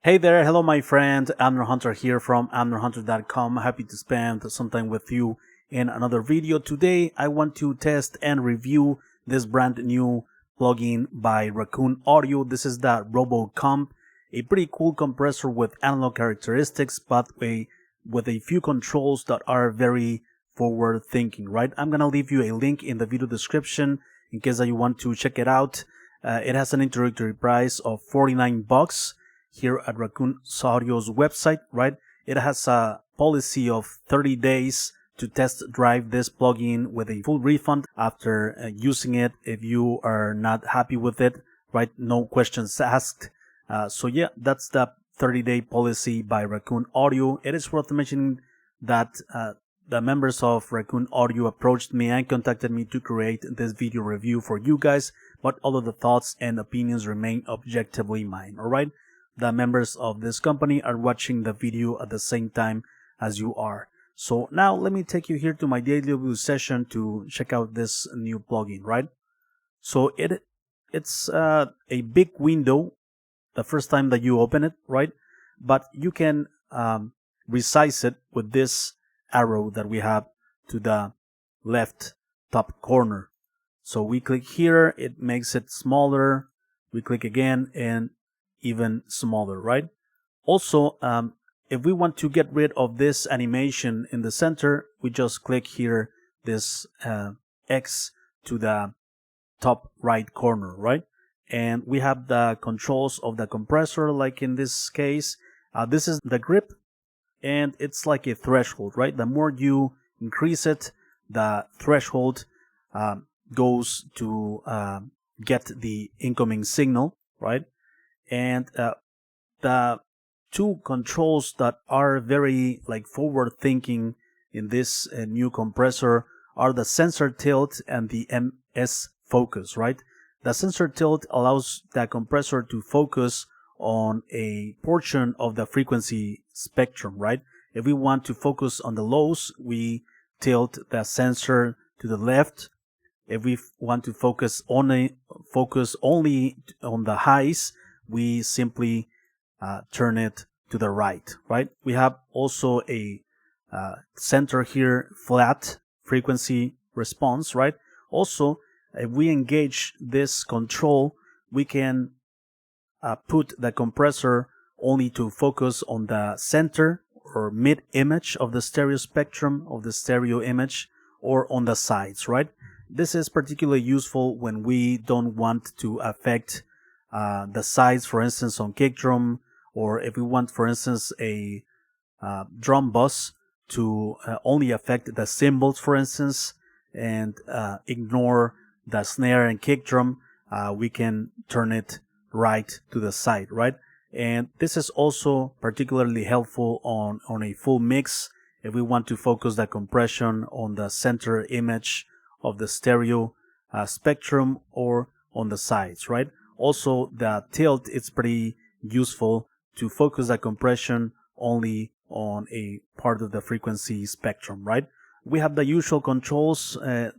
Hey there, hello my friend, Amner Hunter here from AmnerHunter.com. Happy to spend some time with you in another video. Today I want to test and review this brand new plugin by Raccoon Audio. This is the RoboComp, a pretty cool compressor with analog characteristics, but with a few controls that are very forward thinking, right? I'm gonna leave you a link in the video description in case that you want to check it out. It has an introductory price of $49 here at Raccoon Audio's website, right? It has a policy of 30 days to test drive this plugin with a full refund after using it if you are not happy with it, right? No questions asked. So yeah, that's the 30-day policy by Raccoon Audio. It is worth mentioning that the members of Raccoon Audio approached me and contacted me to create this video review for you guys, but all of the thoughts and opinions remain objectively mine, alright? The members of this company are watching the video at the same time as you are. So now let me take you here to my daily review session to check out this new plugin, right? So it's a big window the first time that you open it, right? But you can resize it with this arrow that we have to the left top corner. So we click here, it makes it smaller. We click again and even smaller, right? Also, if we want to get rid of this animation in the center, we just click here this X to the top right corner, right? And we have the controls of the compressor, like in this case. This is the grip, and it's like a threshold, right? The more you increase it, the threshold goes to get the incoming signal, right? And the two controls that are very forward thinking in this new compressor are the sensor tilt and the MS focus, right? The sensor tilt allows the compressor to focus on a portion of the frequency spectrum, right? If we want to focus on the lows, we tilt the sensor to the left. If we want to focus only on the highs, we simply turn it to the right, right? We have also a center here, flat frequency response, right? Also, if we engage this control, we can put the compressor only to focus on the center or mid image of the stereo spectrum of the stereo image, or on the sides, right? This is particularly useful when we don't want to affect the sides, for instance, on kick drum, or if we want, for instance, a drum bus to only affect the cymbals, for instance, and ignore the snare and kick drum, we can turn it right to the side, right? And this is also particularly helpful on a full mix if we want to focus the compression on the center image of the stereo spectrum or on the sides, right? Also, the tilt, it's pretty useful to focus the compression only on a part of the frequency spectrum, right? We have the usual controls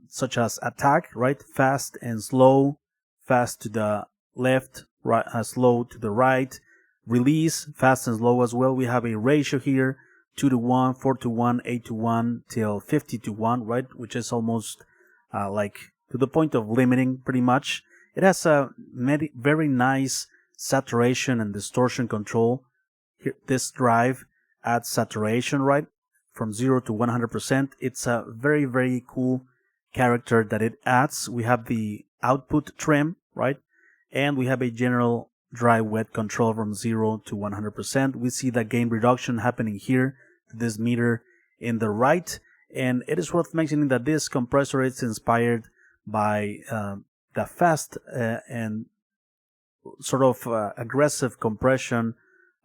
such as attack, right? Fast and slow, fast to the left, right, slow to the right. Release, fast and slow as well. We have a ratio here, 2:1, 4:1, 8:1, till 50:1, right? Which is almost to the point of limiting pretty much. It has a very nice saturation and distortion control. Here, this drive adds saturation, right? From 0 to 100%. It's a very, very cool character that it adds. We have the output trim, right? And we have a general dry wet control from 0 to 100%. We see the gain reduction happening here to this meter in the right. And it is worth mentioning that this compressor is inspired by the fast and sort of aggressive compression,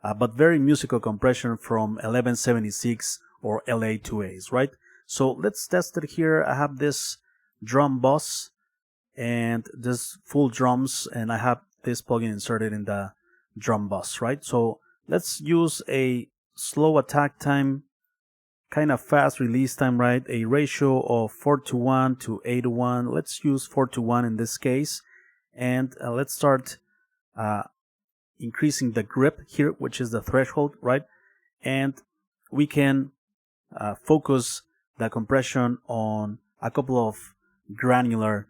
but very musical compression from 1176 or LA2As, right? So let's test it here. I have this drum bus and this full drums, and I have this plugin inserted in the drum bus, right? So let's use a slow attack time, kind of fast release time, right? A ratio of 4:1 to 8:1. Let's use 4:1 in this case, and let's start increasing the grip here, which is the threshold, right? And we can focus the compression on a couple of granular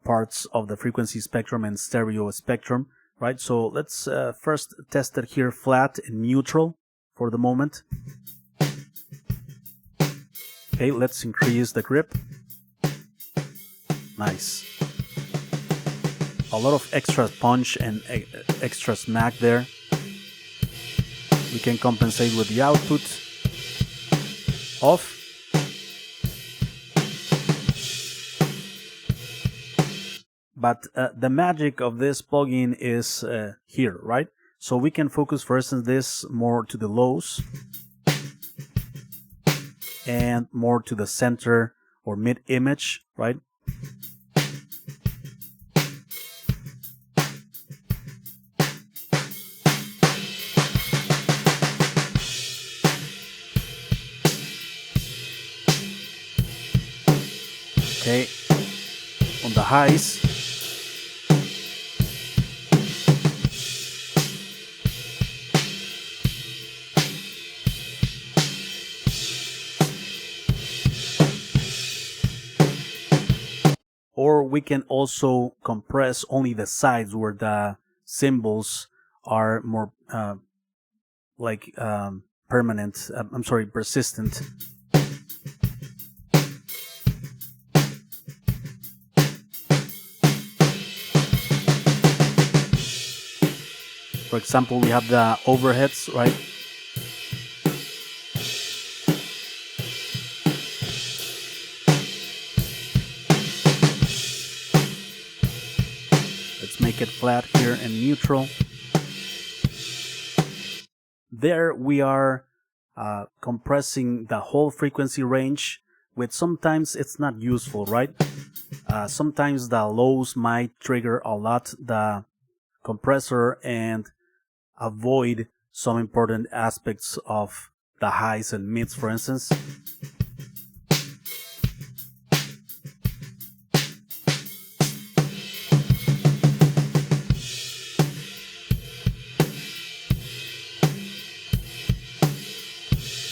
parts of the frequency spectrum and stereo spectrum, right? So let's first test it here flat and neutral for the moment. Okay, let's increase the grip. Nice. A lot of extra punch and extra smack there. We can compensate with the output off. But the magic of this plugin is here, right? So we can focus, for instance, this more to the lows and more to the center or mid image, right? Okay, on the highs. Or we can also compress only the sides where the cymbals are more persistent. For example, we have the overheads, right? Let's make it flat here and neutral. There we are compressing the whole frequency range, which sometimes it's not useful, right? Sometimes the lows might trigger a lot the compressor and avoid some important aspects of the highs and mids, for instance.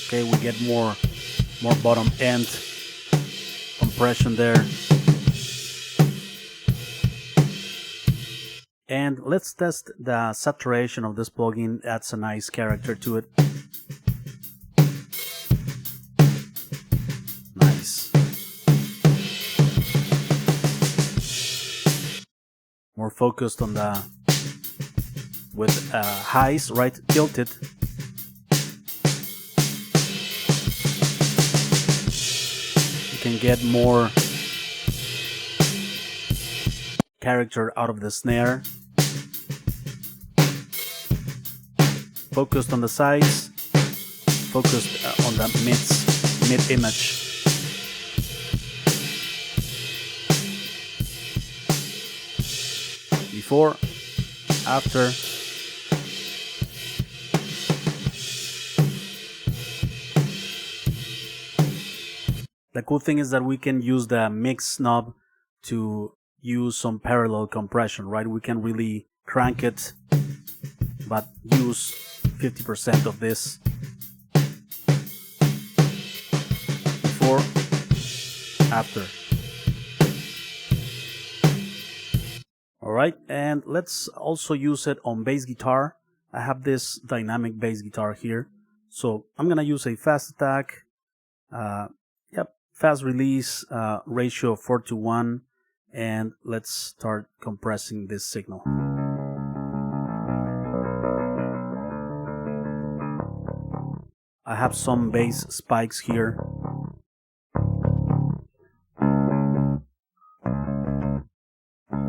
Okay, we get more bottom end compression there. And let's test the saturation of this plugin. Adds a nice character to it. Nice. More focused on the with highs, right? Tilted. You can get more character out of the snare. Focused on the sides, focused on the mid image. Before, after. The cool thing is that we can use the mix knob to use some parallel compression, right? We can really crank it, but use 50% of this. Before, after. Alright, and let's also use it on bass guitar. I have this dynamic bass guitar here. So I'm gonna use a fast attack, fast release, ratio of 4:1, and let's start compressing this signal. I have some bass spikes here.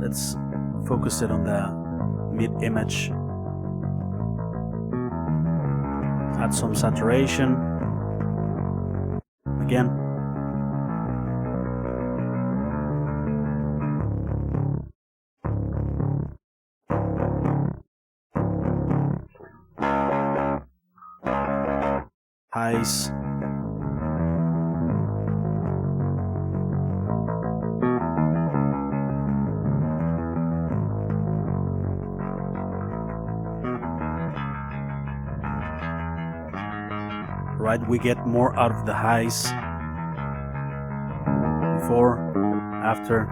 Let's focus it on the mid image. Add some saturation. Again. Highs. right? We get more out of the highs. Before, after.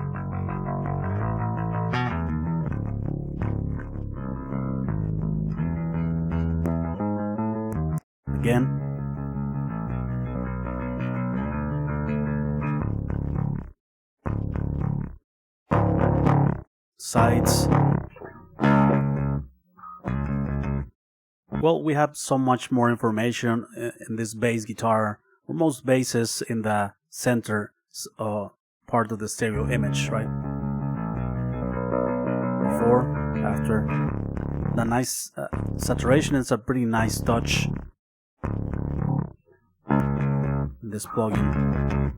Again. Sides. Well, we have so much more information in this bass guitar, or most basses in the center part of the stereo image, right? Before, after. The nice saturation is a pretty nice touch in this plugin.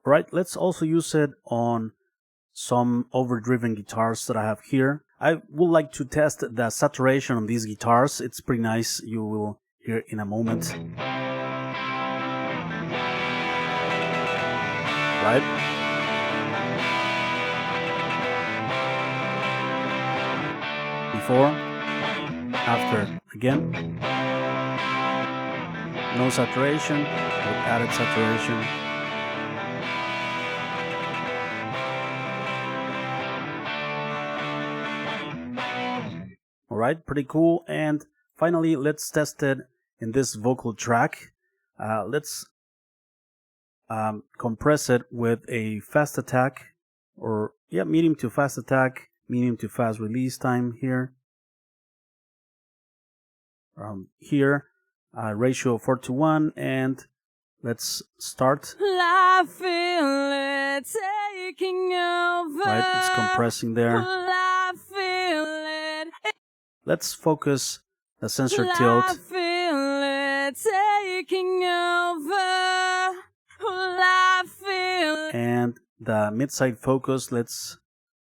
Right, let's also use it on some overdriven guitars that I have here. I would like to test the saturation on these guitars. It's pretty nice. You will hear in a moment. Right? Before, after, again. No saturation, with added saturation. Alright, pretty cool. And finally, let's test it in this vocal track. Let's compress it with a fast attack, or medium to fast attack, medium to fast release time here. Ratio 4:1, and let's start. I feel it taking over. Right, it's compressing there. I feel it. Let's focus the sensor tilt. I feel it taking over. I feel it. And the mid-side focus, let's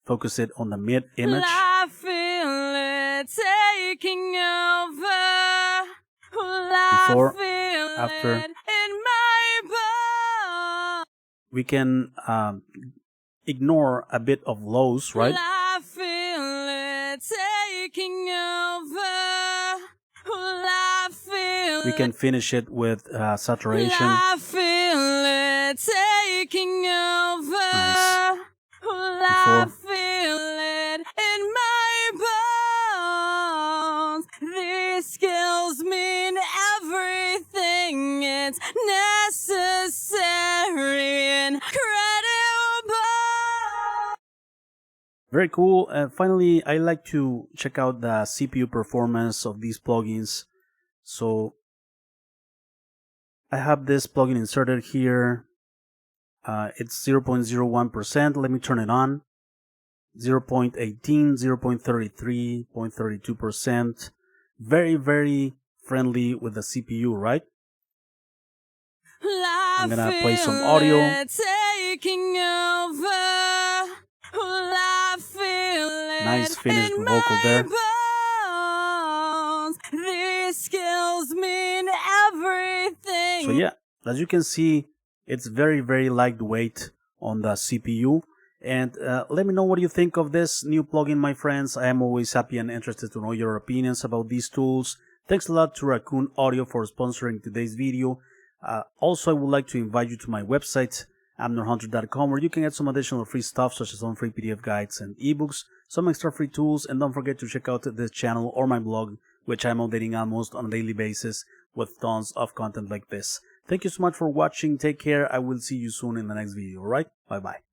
focus it on the mid image. I feel it taking over. Before, I feel after. it in my bones. We can ignore a bit of lows, right? I feel it taking over. I feel We can finish it with saturation. I feel it taking over. Nice. I Before. feel it in my bones. These skills mean everything. It's necessary and credible. Very cool. Finally, I like to check out the CPU performance of these plugins. So I have this plugin inserted here. It's 0.01%. Let me turn it on. 0.18, 0.33, 0.32%. Very, very friendly with the CPU, right? I'm gonna play some audio. Nice finished vocal there. These skills mean everything. So yeah, as you can see, it's very, very lightweight on the CPU. And let me know what you think of this new plugin, my friends. I am always happy and interested to know your opinions about these tools. Thanks a lot to Raccoon Audio for sponsoring today's video. Also, I would like to invite you to my website, amnorhunter.com, where you can get some additional free stuff, such as some free PDF guides and ebooks, some extra free tools, and don't forget to check out this channel or my blog, which I'm updating almost on a daily basis with tons of content like this. Thank you so much for watching. Take care. I will see you soon in the next video. Alright? Bye-bye.